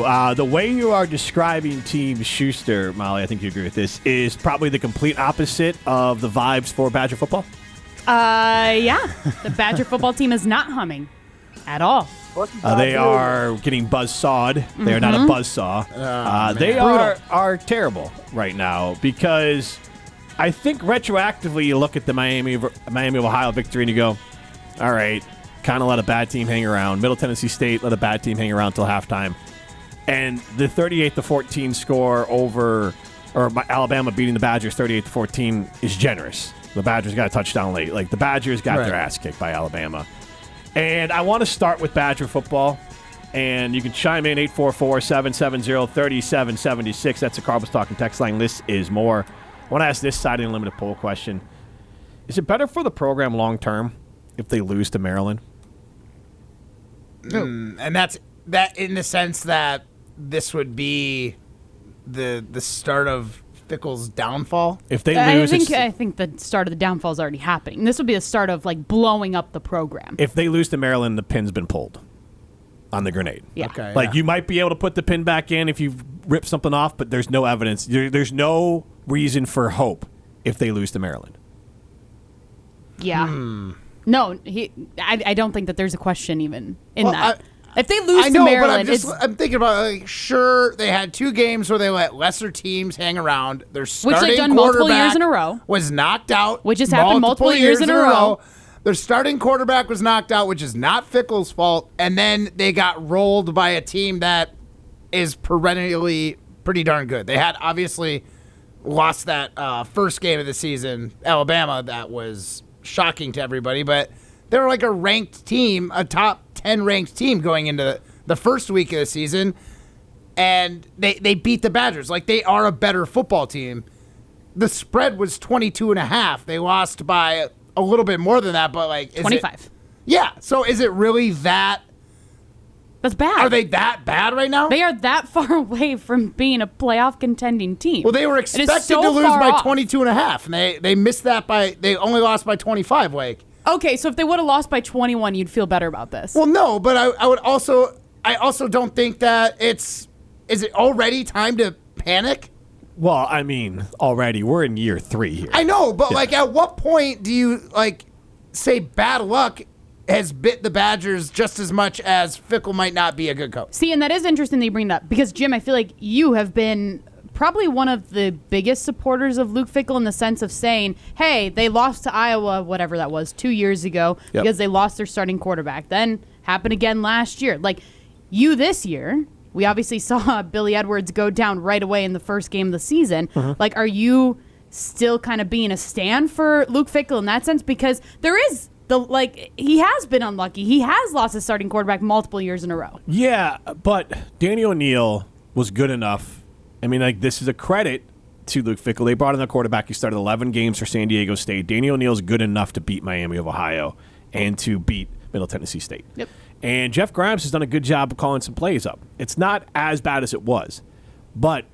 The way you are describing Team Schuster, Molly, I think you agree with this, is probably the complete opposite of the vibes for Badger football. Yeah. The Badger football team is not humming at all. They are getting buzzsawed. They are not a buzzsaw. They are terrible right now because I think retroactively you look at the Miami of Ohio victory and you go, all right, kind of let a bad team hang around. Middle Tennessee State let a bad team hang around till halftime. And the 38-14 score over, or Alabama beating the Badgers 38-14 is generous. The Badgers got a touchdown late. Like, the Badgers got their ass kicked by Alabama. And I want to start with Badger football. And you can chime in 844-770-3776. That's the Cardinals Talking text line. This is more. I want to ask this side of the limited poll question. Is it better for the program long term if they lose to Maryland? And that's that in the sense that this would be the start of Fickell's downfall. If they lose, I think the start of the downfall is already happening. This would be the start of like blowing up the program. If they lose to Maryland, the pin's been pulled on the grenade. Yeah. Okay. Like you might be able to put the pin back in if you've ripped something off, but there's no evidence. There's no reason for hope if they lose to Maryland. Yeah. No, I don't think that there's a question even in that. If they lose to Maryland, but I'm thinking about, like, sure, they had 2 games where they let lesser teams hang around. Their starting which they've done multiple years in a row. Was knocked out. Which has happened multiple years in a row. Their starting quarterback was knocked out, which is not Fickell's fault. And then they got rolled by a team that is perennially pretty darn good. They had obviously lost that first game of the season, Alabama, that was shocking to everybody. But they were like a ranked team, a top 10 ranked team going into the first week of the season, and they beat the Badgers. Like, they are a better football team. The spread was 22.5. They lost by a little bit more than that, but like 25. Yeah. So is it really that? That's bad. Are they that bad right now? They are that far away from being a playoff contending team. Well, they were expected to lose by 22.5, and they missed that they only lost by 25. Like. Okay, so if they would have lost by 21, you'd feel better about this. Well, no, but I also don't think that is it already time to panic? Well, I mean, already we're in year 3 here. I know, but like, at what point do you say bad luck has bit the Badgers just as much as Fickell might not be a good coach? See, and that is interesting that you bring that up because, Jim, I feel like you have been probably one of the biggest supporters of Luke Fickell in the sense of saying, hey, they lost to Iowa, whatever that was, 2 years ago because they lost their starting quarterback. Then happened again last year. Like, you this year, we obviously saw Billy Edwards go down right away in the first game of the season. Like, are you still kind of being a stand for Luke Fickell in that sense? Because there is he has been unlucky. He has lost his starting quarterback multiple years in a row. Yeah, but Danny O'Neal was good enough. I mean, like, this is a credit to Luke Fickell. They brought in a quarterback. He started 11 games for San Diego State. Danny O'Neal's good enough to beat Miami of Ohio and to beat Middle Tennessee State. Yep. And Jeff Grimes has done a good job of calling some plays up. It's not as bad as it was. But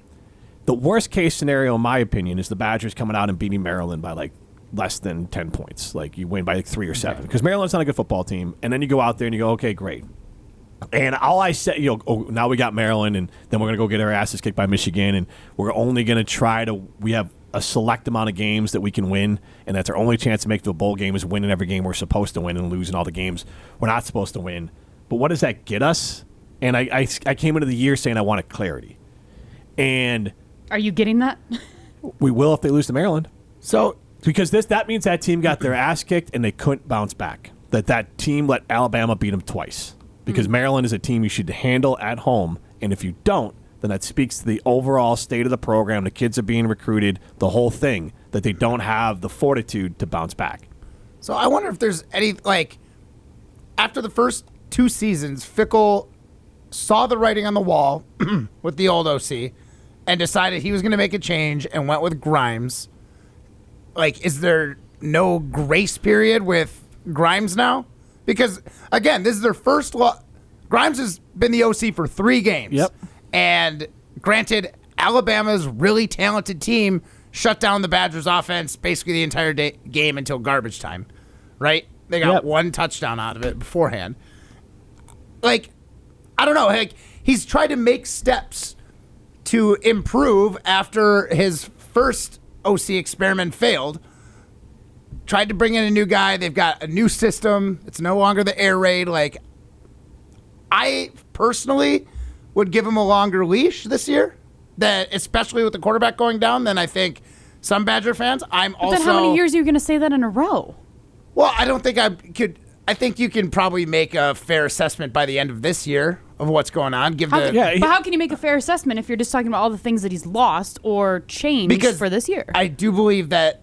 the worst case scenario, in my opinion, is the Badgers coming out and beating Maryland by, like, less than 10 points. Like, you win by, like, 3 or 7. Because Maryland's not a good football team. And then you go out there and you go, okay, great. And all I said, now we got Maryland, and then we're going to go get our asses kicked by Michigan, and we're only going to we have a select amount of games that we can win, and that's our only chance to make the bowl game is winning every game we're supposed to win and losing all the games we're not supposed to win. But what does that get us? And I came into the year saying I wanted clarity. And are you getting that? We will if they lose to Maryland. So because that means that team got their ass kicked and they couldn't bounce back. That team let Alabama beat them twice. Because Maryland is a team you should handle at home, and if you don't, then that speaks to the overall state of the program. The kids are being recruited, the whole thing, that they don't have the fortitude to bounce back. So I wonder if there's any, like, after the first 2 seasons, Fickell saw the writing on the wall with the old OC and decided he was going to make a change and went with Grimes. Like, is there no grace period with Grimes now? Because, again, this is their first Grimes has been the OC for 3 games. Yep. And granted, Alabama's really talented team shut down the Badgers' offense basically the entire game until garbage time, right? They got 1 touchdown out of it beforehand. Like, I don't know. Like, he's tried to make steps to improve after his first OC experiment failed. Tried to bring in a new guy. They've got a new system. It's no longer the air raid. Like, I personally would give him a longer leash this year, that especially with the quarterback going down, than I think some Badger fans. Then how many years are you going to say that in a row? Well, I don't think I could. I think you can probably make a fair assessment by the end of this year of what's going on. But how can you make a fair assessment if you're just talking about all the things that he's lost or changed for this year? I do believe that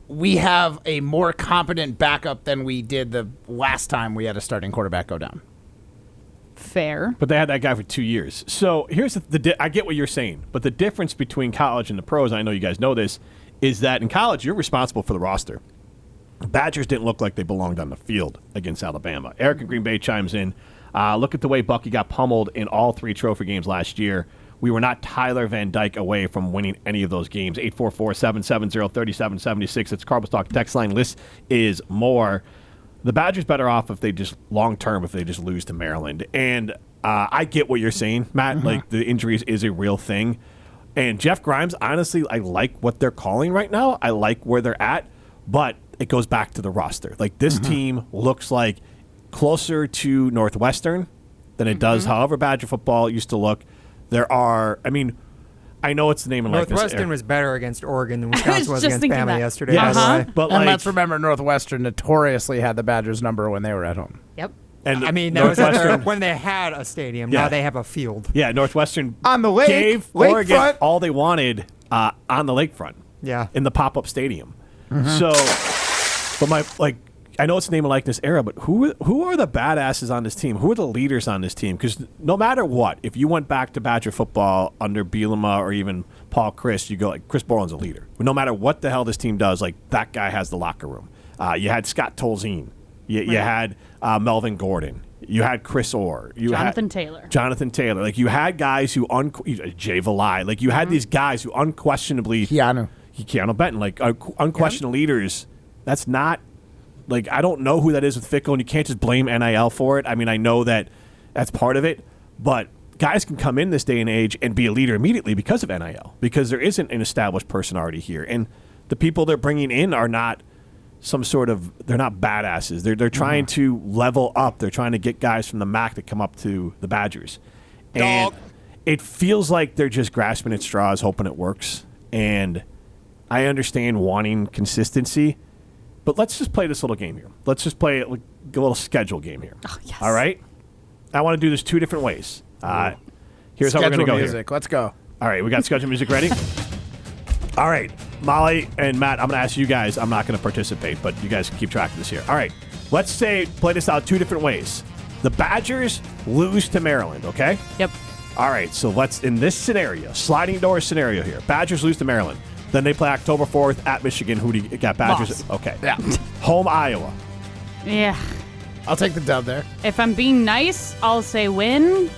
we have a more competent backup than we did the last time we had a starting quarterback go down. Fair. But they had that guy for 2 years. So here's I get what you're saying, but the difference between college and the pros, and I know you guys know this, is that in college you're responsible for the roster. Badgers didn't look like they belonged on the field against Alabama. Eric in Green Bay chimes in. Look at the way Bucky got pummeled in all 3 trophy games last year. We were not Tyler Van Dyke away from winning any of those games. 844-770-3776. It's Cardinals Talk text line. List is more. The Badgers better off if they just long-term if they just lose to Maryland. And I get what you're saying, Matt. Mm-hmm. Like, the injuries is a real thing. And Jeff Grimes, honestly, I like what they're calling right now. I like where they're at. But it goes back to the roster. Like, this team looks like closer to Northwestern than it does however Badger football used to look. There are, I mean, I know it's the name of Northwestern was better against Oregon than Wisconsin was against Bama yesterday. Yes. By the way. But And let's remember, Northwestern notoriously had the Badgers number when they were at home. Yep. And I mean, that was when they had a stadium. Yeah. Now they have a field. Yeah, Northwestern On the lake, gave Oregon lakefront. all they wanted on the lakefront. Yeah. In the pop-up stadium. So, but I know it's name and likeness era, but who are the badasses on this team? Who are the leaders on this team? Because no matter what, if you went back to Badger football under Bielema or even Paul Chryst, you go like Chris Borland's a leader. No matter what the hell this team does, like that guy has the locker room. You had Scott Tolzien. You had Melvin Gordon. You had Chris Orr. Jonathan Taylor. Like, you had guys who Jay Valai. Like, you had these guys who unquestionably Keanu Benton, like unquestioned leaders. That's not. Like, I don't know who that is with Fickell, and you can't just blame NIL for it. I mean, I know that that's part of it, but guys can come in this day and age and be a leader immediately because of NIL, because there isn't an established personality here. And the people they're bringing in are not they're not badasses. They're trying to level up. They're trying to get guys from the MAC to come up to the Badgers. And it feels like they're just grasping at straws, hoping it works. And I understand wanting consistency. But let's just play this little game here. Let's just play a little schedule game here. Oh, yes. All right? I want to do this 2 different ways. Here's how we're going to go music. here. Let's go. All right, we got schedule music ready? All right, Molly and Matt, I'm going to ask you guys. I'm not going to participate, but you guys can keep track of this here. All right, let's play this out 2 different ways. The Badgers lose to Maryland, okay? Yep. All right, so in this scenario, sliding door scenario here, Badgers lose to Maryland. Then they play October 4th at Michigan. Who do you got? Badgers? Loss. Okay. Yeah. Home Iowa. Yeah. I'll take the dub there. If I'm being nice, I'll say win.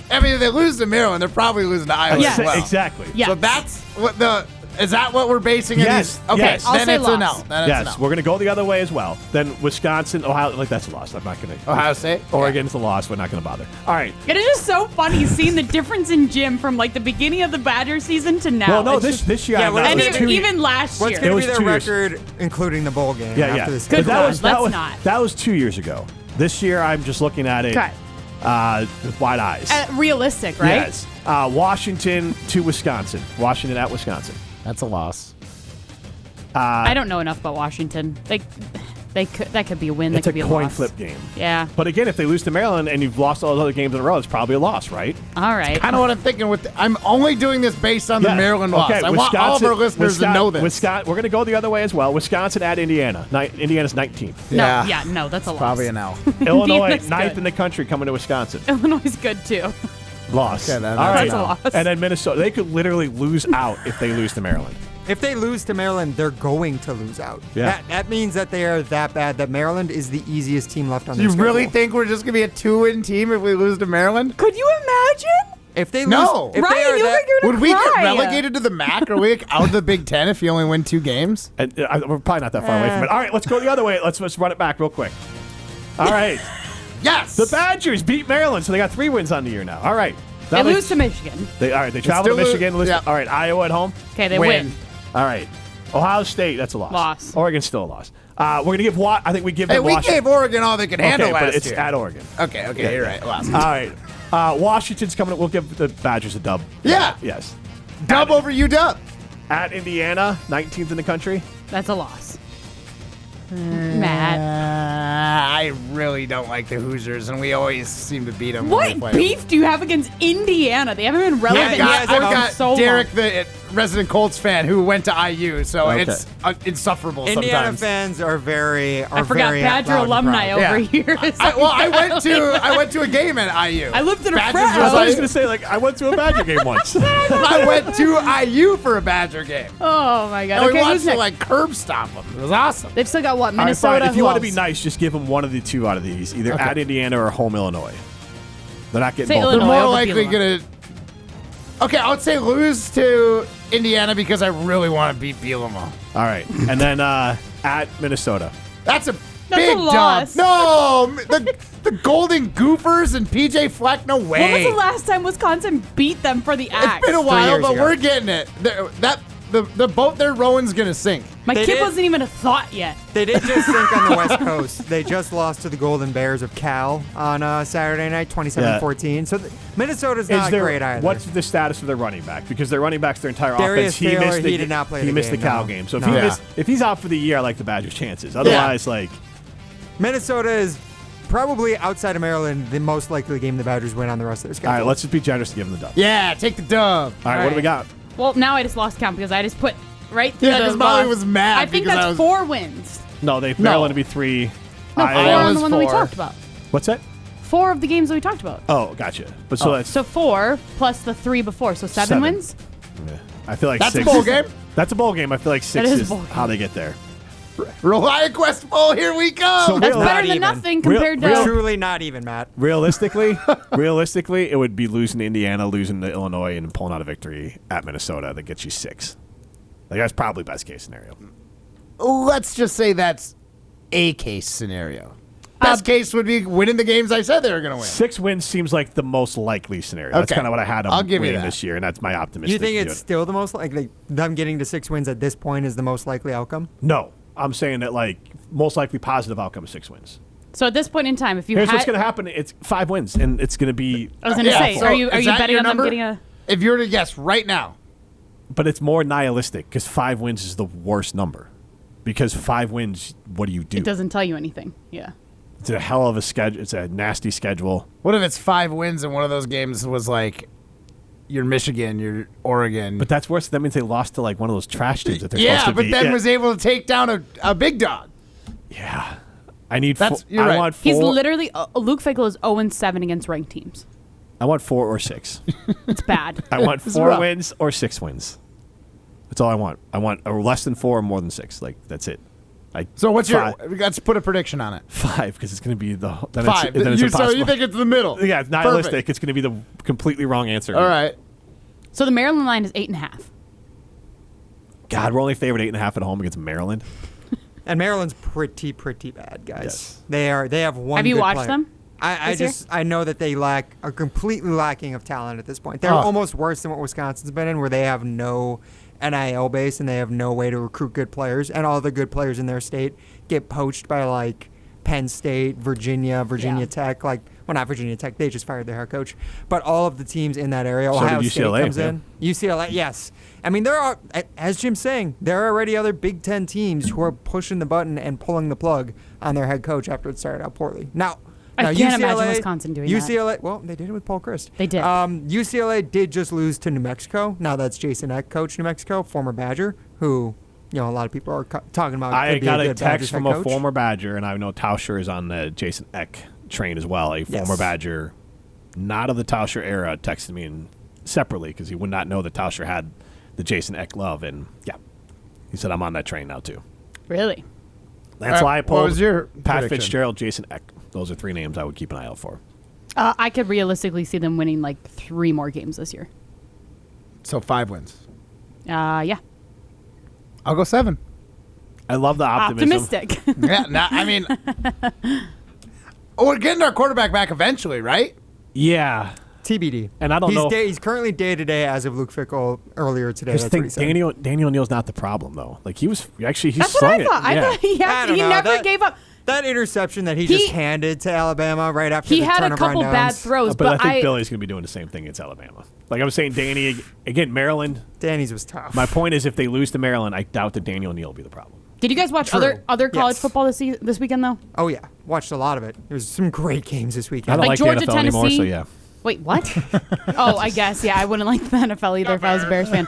I mean, if they lose to Maryland, they're probably losing to Iowa Yes. as well. Exactly. Yes. So that's what is that what we're basing it? Yes. Okay, Yes. I'll then say it's a no. loss. Then it's a Yes, no. we're going to go the other way as well. Then Wisconsin, Ohio, that's a loss. I'm not going to. Ohio State? Oregon's a loss. We're not going to bother. All right. It is just so funny seeing the difference in Jim from like the beginning of the Badger season to now. Well, no, It's this year. Yeah, I'm well, not- and it was even, 2 even last What's year. going It to was be 2 their years. record, including the bowl game? Yeah, after yeah. this Good But God, let's not. That was 2 years ago. This year, I'm just looking at it Okay. with wide eyes. Realistic, right? Yes. Washington to Wisconsin. Washington at Wisconsin. That's a loss. I don't know enough about Washington. That could be a win. It's that a could be a coin loss. flip game. Yeah. But again, if they lose to Maryland and you've lost all those other games in a row, it's probably a loss, right? All right. I know what I'm thinking. I'm only doing this based on the Maryland loss. Okay, I want all of our listeners to know this. We're going to go the other way as well. Wisconsin at Indiana. Indiana's 19th. No, that's a loss. Probably an L. Illinois, Indiana's 9th good. in the country, coming to Wisconsin. Illinois is good too. Loss. Okay, then all right. that's a loss. And then Minnesota. They could literally lose out if they lose to Maryland. If they lose to Maryland, they're going to lose out. Yeah. That means that they are that bad that Maryland is the easiest team left on Do their you schedule. really think we're just going to be a 2-win team if we lose to Maryland? Could you imagine? If they No. lose, if they Ryan, are you that, think you're Would we get cry. relegated to the MAC? Are we out of the Big Ten if you only win 2 games? And we're probably not that far away from it. All right, let's go the other way. Let's run it back real quick. All right. Yes. The Badgers beat Maryland, so they got 3 wins on the year now. All right. They lose to Michigan. All right, they travel to still Michigan. yeah. All right, Iowa at home. Okay, they win. All right. Ohio State, that's a loss. Loss. Oregon's still a loss. We're going to give I think we give them Hey, we Washington. gave Oregon all they could handle Okay, last but it's year. at Oregon. Okay, you're right. Lost. All right. Washington's coming. We'll give the Badgers a dub. Yeah. Yes. Dub over UW. At Indiana, 19th in the country. That's a loss. Matt. I really don't like the Hoosiers, and we always seem to beat them. What beef do you have against Indiana? They haven't been relevant I've for got so Derek, long. the resident Colts fan, who went to IU, so Okay. it's insufferable Indiana sometimes. fans are very. I forgot very Badger loud and alumni proud. over Yeah. here. I went to a game at IU. I lived in a Badgers frat was I was house. just going to say, like, I went to a Badger game once. I went to IU for a Badger game. Oh my god. And Okay, we who's watched it next? like curb stomp them. It was awesome. They've still got what? All right, Minnesota. fine. If you Who want to be else? nice, just give them one of the two out of these, either Okay. at Indiana or home Illinois. They're not getting Say both. They're Illinois more over likely Bielema. going to. Okay, I would say lose to Indiana because I really want to beat Bielema. All right. And then at Minnesota. That's a That's big a loss. dub. No, the Golden Gophers and PJ Fleck. No way. When was the last time Wisconsin beat them for the axe? It's been a while, years but ago. we're getting it. The boat they're rowing's gonna sink. My They kid did- wasn't even a thought yet. They did just sink on the West Coast. They just lost to the Golden Bears of Cal on Saturday night, 27-14. So Minnesota's not great either. What's the status of their running back? Because their running back's their entire Darius offense. Taylor, he did not play He the missed game, the Cal no. game. So No. Yeah. if he's out for the year, I like the Badgers' chances. Otherwise, like Minnesota is probably outside of Maryland the most likely game the Badgers win on the rest of their schedule. all right, let's just be generous and give them the dub. Yeah, take the dub. All right, what do we got? Well, now I just lost count because I just put right through Yeah, the 'cause Molly loss. was mad I think because that's I was- 4 wins. No, Maryland to be 3. No, 4 Iowa- on Iowa's the one that we 4. talked about. What's that? 4 of the games that we talked about. Oh, gotcha. But so that's So 4 plus the 3 before, so 7 7. wins. yeah. I feel like That's a 6 bowl game. That's a bowl game. I feel like 6 is a is bowl game. how they get there. Reliant Quest Bowl, here we go. So That's Real- better not than even. nothing Real- compared real- to. Truly not even, Matt. Realistically, it would be losing to Indiana, losing to Illinois, and pulling out a victory at Minnesota that gets you 6. Like that's probably best case scenario. Let's just say that's a case scenario. Best case would be winning the games I said they were going to win. 6 wins seems like the most likely scenario. That's Okay. kind of what I had them I'll give you winning that. this year, and that's my Do optimistic. you think view it's of it. still the most likely? Them getting to 6 wins at this point is the most likely outcome? No, I'm saying that like most likely positive outcome is 6 wins. So at this point in time, if you Here's had, what's going to happen: it's 5 wins, and it's going to be. I was going to Yeah, say, so are you is that betting your on them number? getting a? If you were to guess right now, But it's more nihilistic because 5 wins is the worst number. Because 5 wins, what do you do? It doesn't tell you anything. Yeah. It's a hell of a schedule. It's a nasty schedule. what if it's 5 wins and one of those games was like you're Michigan, you're Oregon? But that's worse. That means they lost to like one of those trash teams that they're yeah, supposed to but beat. then Yeah. was able to take down a big dog. Yeah. I need. That's- Four, you're I right. want 4. He's literally Luke Fickell is 0-7 against ranked teams. I want 4 or 6. It's bad. I want It's 4 rough. wins or 6 wins. That's all I want. I want less than 4 or more than 6. Like that's it. So what's your? 5, Let's put a prediction on it. 5 because it's going to be the then 5. It's, then it's so impossible. you think it's the middle? yeah, it's nihilistic. Perfect. It's going to be the completely wrong answer. All right. So the Maryland line is 8.5. God, we're only favored 8.5 at home against Maryland. And Maryland's pretty bad, guys. Yes. They are. They have one. Have you good watched player. them I this year? I know that they are completely lacking of talent at this point. They're Oh. almost worse than what Wisconsin's been in, where they have no NIL base and they have no way to recruit good players, and all the good players in their state get poached by like Penn State, Virginia Yeah. Tech. Like, well, not Virginia Tech. They just fired their head coach, but all of the teams in that area. So Ohio did State UCLA, comes yeah. in. UCLA, yes. I mean, there are, as Jim's saying, there are already other Big Ten teams who are pushing the button and pulling the plug on their head coach after it started out poorly. Now I can't imagine Wisconsin doing that. UCLA, well, they did it with Paul Christ. They did. UCLA did just lose to New Mexico. Now that's Jason Eck, coach New Mexico, former Badger, who, a lot of people are talking about. I could be got a good text Badgers from head a coach. former Badger, and I know Tauscher is on the Jason Eck train as well. A former Yes. Badger, not of the Tauscher era, texted me separately because he would not know that Tauscher had the Jason Eck love, and yeah, he said I'm on that train now too. Really? That's why I what pulled was your Pat prediction? Fitzgerald, Jason Eck. Those are 3 names I would keep an eye out for. I could realistically see them winning like 3 more games this year. So 5 wins. Yeah. I'll go 7. I love the optimism. Optimistic. Yeah, I mean, we're getting our quarterback back eventually, right? Yeah. TBD. And I don't know. He's currently day-to-day as of Luke Fickell earlier today. Here's That's the what he thing, said. Daniel O'Neal's not the problem, though. Like, he was actually, he That's what slung I thought. it. Yeah. I thought he, I don't know. never gave up. That interception that he just handed to Alabama right after He the had a turnover on couple bad downs. throws, But I think Billy's going to be doing the same thing against Alabama. Like I was saying, Danny, again, Maryland. Danny's was tough. My point is, if they lose to Maryland, I doubt that Daniel O'Neal will be the problem. Did you guys watch True. other college Yes. football this weekend, though? Oh, yeah. Watched a lot of it. There's some great games this I weekend. don't Like like, Georgia, the NFL anymore, so Tennessee? yeah. Wait, what? Oh, I guess, yeah. I wouldn't like the NFL either if I was a Bears fan.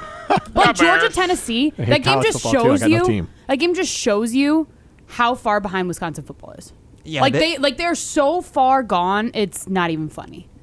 But Georgia, Tennessee, I hate that game college just football, too. I shows got no you. team. That game just shows you how far behind Wisconsin football is. Yeah, Like they're so far gone, it's not even funny.